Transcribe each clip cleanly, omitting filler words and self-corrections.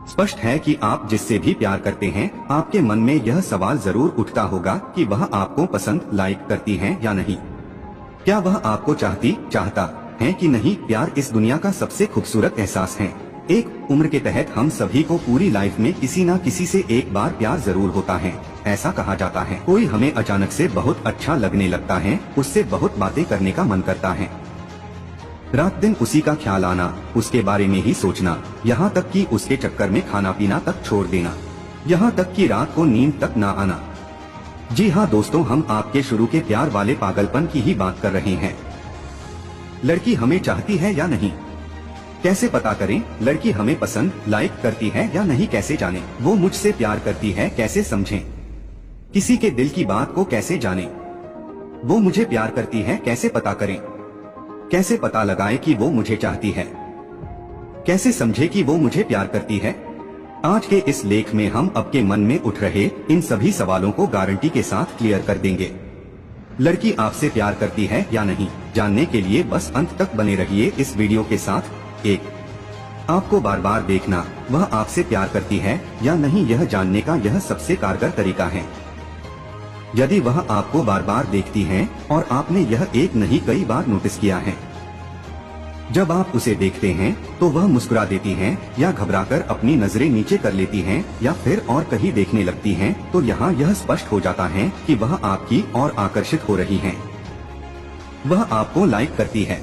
स्पष्ट है कि आप जिससे भी प्यार करते हैं, आपके मन में यह सवाल जरूर उठता होगा कि वह आपको पसंद लाइक करती है या नहीं। क्या वह आपको चाहता है कि नहीं। प्यार इस दुनिया का सबसे खूबसूरत एहसास है। एक उम्र के तहत हम सभी को पूरी लाइफ में किसी न किसी से एक बार प्यार जरूर होता है। ऐसा कहा जाता है, कोई हमें अचानक से बहुत अच्छा लगने लगता है, उससे बहुत बातें करने का मन करता है, रात दिन उसी का ख्याल आना, उसके बारे में ही सोचना, यहाँ तक कि उसके चक्कर में खाना पीना तक छोड़ देना, यहाँ तक कि रात को नींद तक ना आना। जी हाँ दोस्तों, हम आपके शुरू के प्यार वाले पागलपन की ही बात कर रहे हैं। लड़की हमें चाहती है या नहीं, कैसे पता करें। लड़की हमें पसंद लाइक करती है या नहीं, कैसे जाने। वो मुझसे प्यार करती है, कैसे समझें। किसी के दिल की बात को कैसे जाने। वो मुझे प्यार करती है, कैसे पता करें। कैसे पता लगाए कि वो मुझे चाहती है। कैसे समझे कि वो मुझे प्यार करती है। आज के इस लेख में हम आपके मन में उठ रहे इन सभी सवालों को गारंटी के साथ क्लियर कर देंगे। लड़की आपसे प्यार करती है या नहीं, जानने के लिए बस अंत तक बने रहिए इस वीडियो के साथ। एक, आपको बार बार देखना, वह आपसे प्यार करती है या नहीं, यह जानने का यह सबसे कारगर तरीका है। यदि वह आपको बार बार देखती है और आपने यह एक नहीं कई बार नोटिस किया है, जब आप उसे देखते हैं तो वह मुस्कुरा देती हैं या घबराकर अपनी नजरें नीचे कर लेती हैं या फिर और कहीं देखने लगती हैं, तो यहाँ यह स्पष्ट हो जाता है कि वह आपकी और आकर्षित हो रही हैं। वह आपको लाइक करती है,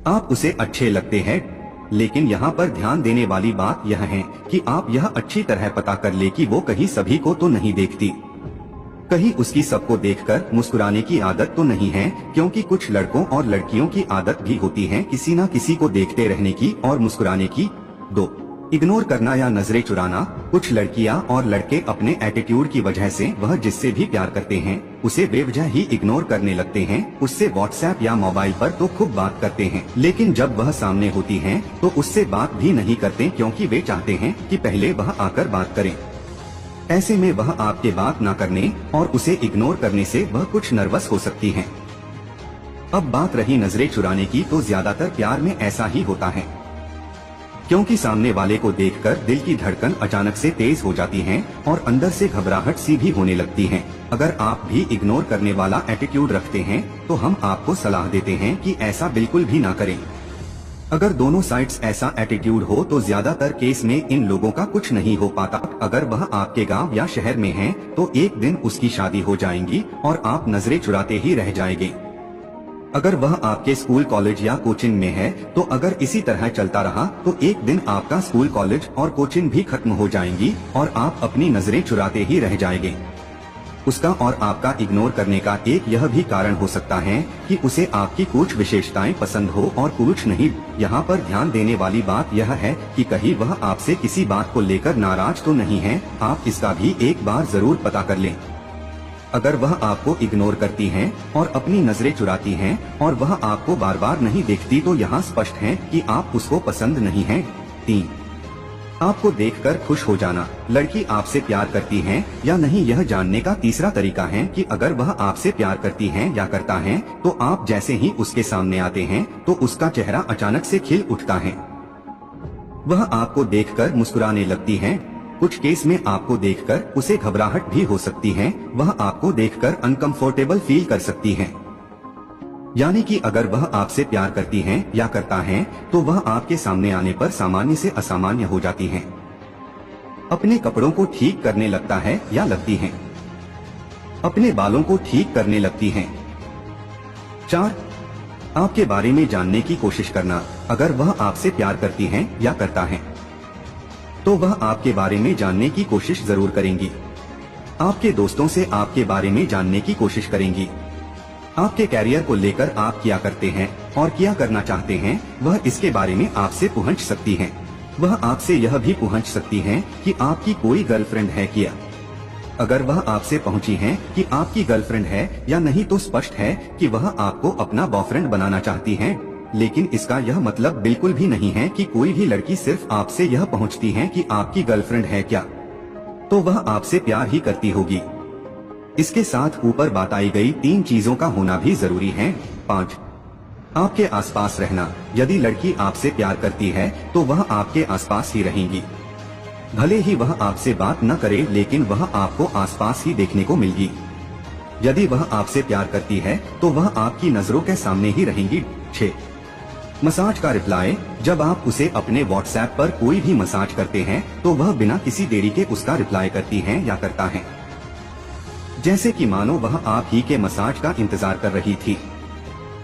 आप उसे अच्छे लगते हैं। लेकिन यहाँ पर ध्यान देने वाली बात यह है कि आप यह अच्छी तरह पता कर ले कि वो कहीं सभी को तो नहीं देखती, कहीं उसकी सबको देखकर मुस्कुराने की आदत तो नहीं है, क्योंकि कुछ लड़कों और लड़कियों की आदत भी होती है किसी न किसी को देखते रहने की और मुस्कुराने की। 2, इग्नोर करना या नजरें चुराना। कुछ लड़कियां और लड़के अपने एटीट्यूड की वजह से वह जिससे भी प्यार करते हैं उसे बेवजह ही इग्नोर करने लगते हैं। उससे व्हाट्सएप या मोबाइल पर तो खूब बात करते हैं, लेकिन जब वह सामने होती हैं तो उससे बात भी नहीं करते, क्योंकि वे चाहते हैं कि पहले वह आकर बात करें। ऐसे में वह आपके बात न करने और उसे इग्नोर करने से वह कुछ नर्वस हो सकती हैं। अब बात रही नजरें चुराने की, तो ज्यादातर प्यार में ऐसा ही होता है, क्योंकि सामने वाले को देखकर दिल की धड़कन अचानक से तेज हो जाती है और अंदर से घबराहट सी भी होने लगती है। अगर आप भी इग्नोर करने वाला एटीट्यूड रखते हैं तो हम आपको सलाह देते हैं कि ऐसा बिल्कुल भी ना करें। अगर दोनों साइड्स ऐसा एटीट्यूड हो तो ज्यादातर केस में इन लोगों का कुछ नहीं हो पाता। अगर वह आपके गांव या शहर में है तो एक दिन उसकी शादी हो जाएगी और आप नजरें चुराते ही रह जाएंगे। अगर वह आपके स्कूल कॉलेज या कोचिंग में है तो अगर इसी तरह चलता रहा तो एक दिन आपका स्कूल कॉलेज और कोचिंग भी खत्म हो जाएंगी और आप अपनी नजरें चुराते ही रह जाएंगे। उसका और आपका इग्नोर करने का एक यह भी कारण हो सकता है कि उसे आपकी कुछ विशेषताएं पसंद हो और कुछ नहीं। यहाँ पर ध्यान देने वाली बात यह है कि कहीं वह आपसे किसी बात को लेकर नाराज तो नहीं है, आप इसका भी एक बार जरूर पता कर लें। अगर वह आपको इग्नोर करती हैं और अपनी नजरें चुराती हैं और वह आपको बार बार नहीं देखती तो यहाँ स्पष्ट है कि आप उसको पसंद नहीं हैं। 3, आपको देखकर खुश हो जाना। लड़की आपसे प्यार करती है या नहीं, यह जानने का तीसरा तरीका है कि अगर वह आपसे प्यार करती है या करता है तो आप जैसे ही उसके सामने आते हैं तो उसका चेहरा अचानक से खिल उठता है, वह आपको देखकर मुस्कुराने लगती है। कुछ केस में आपको देखकर उसे घबराहट भी हो सकती है, वह आपको देखकर अनकंफर्टेबल फील कर सकती है। यानी कि अगर वह आपसे प्यार करती है या करता है तो वह आपके सामने आने पर सामान्य से असामान्य हो जाती है, अपने कपड़ों को ठीक करने लगता है या लगती है, अपने बालों को ठीक करने लगती है। 4, आपके बारे में जानने की कोशिश करना। अगर वह आपसे प्यार करती है या करता है तो वह आपके बारे में जानने की कोशिश जरूर करेंगी, आपके दोस्तों से आपके बारे में जानने की कोशिश करेंगी, आपके कैरियर को लेकर आप क्या करते हैं और क्या करना चाहते हैं वह इसके बारे में आपसे पूछ सकती हैं। वह आपसे यह भी पूछ सकती हैं कि आपकी कोई गर्लफ्रेंड है क्या। अगर वह आपसे पहुंची हैं कि आपकी गर्लफ्रेंड है या नहीं तो स्पष्ट है कि वह आपको अपना बॉयफ्रेंड बनाना चाहती हैं। लेकिन इसका यह मतलब बिल्कुल भी नहीं है कि कोई भी लड़की सिर्फ आपसे यह पूछती है कि आपकी गर्लफ्रेंड है क्या तो वह आपसे प्यार ही करती होगी। इसके साथ ऊपर बताई गई 3 चीजों का होना भी जरूरी है। 5, आपके आसपास रहना। यदि लड़की आपसे प्यार करती है तो वह आपके आसपास ही रहेंगी, भले ही वह आपसे बात न करे, लेकिन वह आपको आसपास ही देखने को मिलेगी। यदि वह आपसे प्यार करती है तो वह आपकी नजरों के सामने ही रहेंगी। 6. मसाज का रिप्लाई। जब आप उसे अपने व्हाट्सएप पर कोई भी मसाज करते हैं तो वह बिना किसी देरी के उसका रिप्लाई करती हैं या करता है, जैसे कि मानो वह आप ही के मसाज का इंतजार कर रही थी।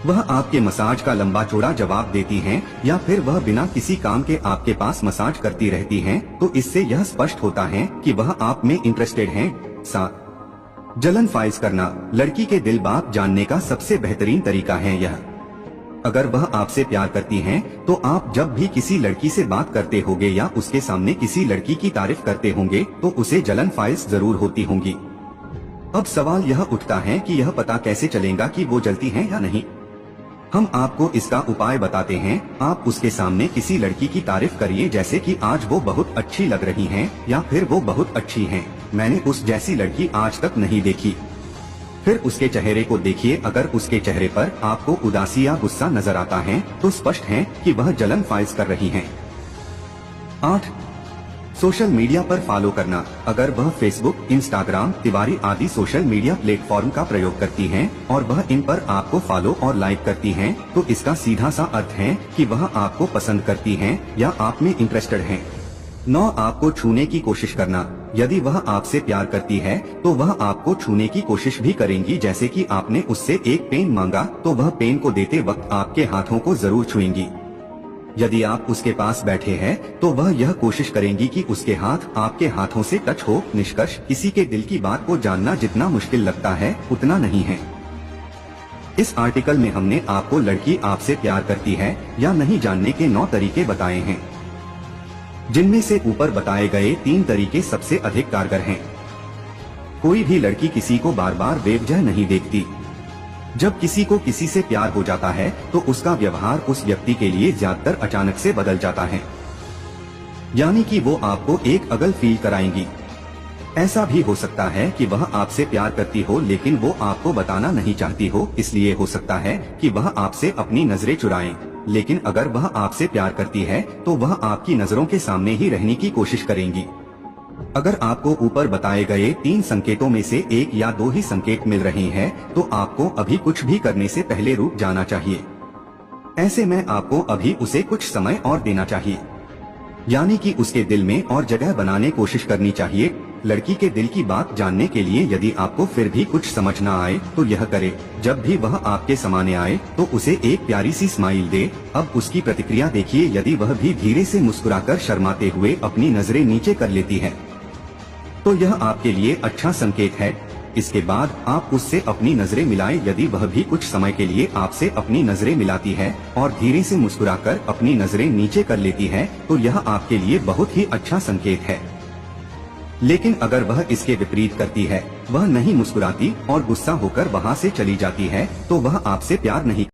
वह आपके मसाज का लंबा चौड़ा जवाब देती हैं या फिर वह बिना किसी काम के आपके पास मसाज करती रहती हैं, तो इससे यह स्पष्ट होता है कि वह आप में इंटरेस्टेड हैं। 7. जलन फाइज करना। लड़की के दिल बात जानने का सबसे बेहतरीन तरीका है यह। अगर वह आपसे प्यार करती हैं, तो आप जब भी किसी लड़की से बात करते होंगे या उसके सामने किसी लड़की की तारीफ करते होंगे तो उसे जलन फाइज जरूर होती होंगी। अब सवाल यह उठता है कि यह पता कैसे चलेगा कि वो जलती हैं या नहीं। हम आपको इसका उपाय बताते हैं। आप उसके सामने किसी लड़की की तारीफ करिए, जैसे कि आज वो बहुत अच्छी लग रही हैं या फिर वो बहुत अच्छी हैं, मैंने उस जैसी लड़की आज तक नहीं देखी। फिर उसके चेहरे को देखिए। अगर उसके चेहरे पर आपको उदासी या गुस्सा नजर आता है तो स्पष्ट है कि वह जलन फाइज कर रही हैं। 8. सोशल मीडिया पर फॉलो करना। अगर वह फेसबुक, इंस्टाग्राम, तिवारी आदि सोशल मीडिया प्लेटफॉर्म का प्रयोग करती हैं और वह इन पर आपको फॉलो और लाइक करती हैं, तो इसका सीधा सा अर्थ है कि वह आपको पसंद करती हैं या आप में इंटरेस्टेड हैं। 9. आपको छूने की कोशिश करना। यदि वह आपसे प्यार करती है तो वह आपको छूने की कोशिश भी करेंगी, जैसे कि आपने उससे एक पेन मांगा तो वह पेन को देते वक्त आपके हाथों को जरूर छुएंगी। यदि आप उसके पास बैठे हैं तो वह यह कोशिश करेंगी कि उसके हाथ आपके हाथों से टच हो। निष्कर्ष, किसी के दिल की बात को जानना जितना मुश्किल लगता है उतना नहीं है। इस आर्टिकल में हमने आपको लड़की आपसे प्यार करती है या नहीं जानने के 9 तरीके बताए हैं, जिनमें से ऊपर बताए गए 3 तरीके सबसे अधिक कारगर हैं। कोई भी लड़की किसी को बार बार बेवजह नहीं देखती। जब किसी को किसी से प्यार हो जाता है तो उसका व्यवहार उस व्यक्ति के लिए ज्यादातर अचानक से बदल जाता है, यानी कि वो आपको एक अगल फील कराएंगी। ऐसा भी हो सकता है कि वह आपसे प्यार करती हो लेकिन वो आपको बताना नहीं चाहती हो, इसलिए हो सकता है कि वह आपसे अपनी नजरें चुराए। लेकिन अगर वह आपसे प्यार करती है तो वह आपकी नजरों के सामने ही रहने की कोशिश करेंगी। अगर आपको ऊपर बताए गए 3 संकेतों में से 1 या 2 ही संकेत मिल रहे हैं तो आपको अभी कुछ भी करने से पहले रुक जाना चाहिए। ऐसे में आपको अभी उसे कुछ समय और देना चाहिए, यानी कि उसके दिल में और जगह बनाने कोशिश करनी चाहिए। लड़की के दिल की बात जानने के लिए यदि आपको फिर भी कुछ समझ ना आए तो यह करे, जब भी वह आपके सामने आए तो उसे एक प्यारी सी स्माइल दे। अब उसकी प्रतिक्रिया देखिए। यदि वह भी धीरे से मुस्कुराकर शर्माते हुए अपनी नजरें नीचे कर लेती है तो यह आपके लिए अच्छा संकेत है। इसके बाद आप उससे अपनी नजरें मिलाएं। यदि वह भी कुछ समय के लिए आपसे अपनी नजरें मिलाती है और धीरे से मुस्कुराकर अपनी नजरें नीचे कर लेती है तो यह आपके लिए बहुत ही अच्छा संकेत है। लेकिन अगर वह इसके विपरीत करती है, वह नहीं मुस्कुराती और गुस्सा होकर वहां से चली जाती है, तो वह आपसे प्यार नहीं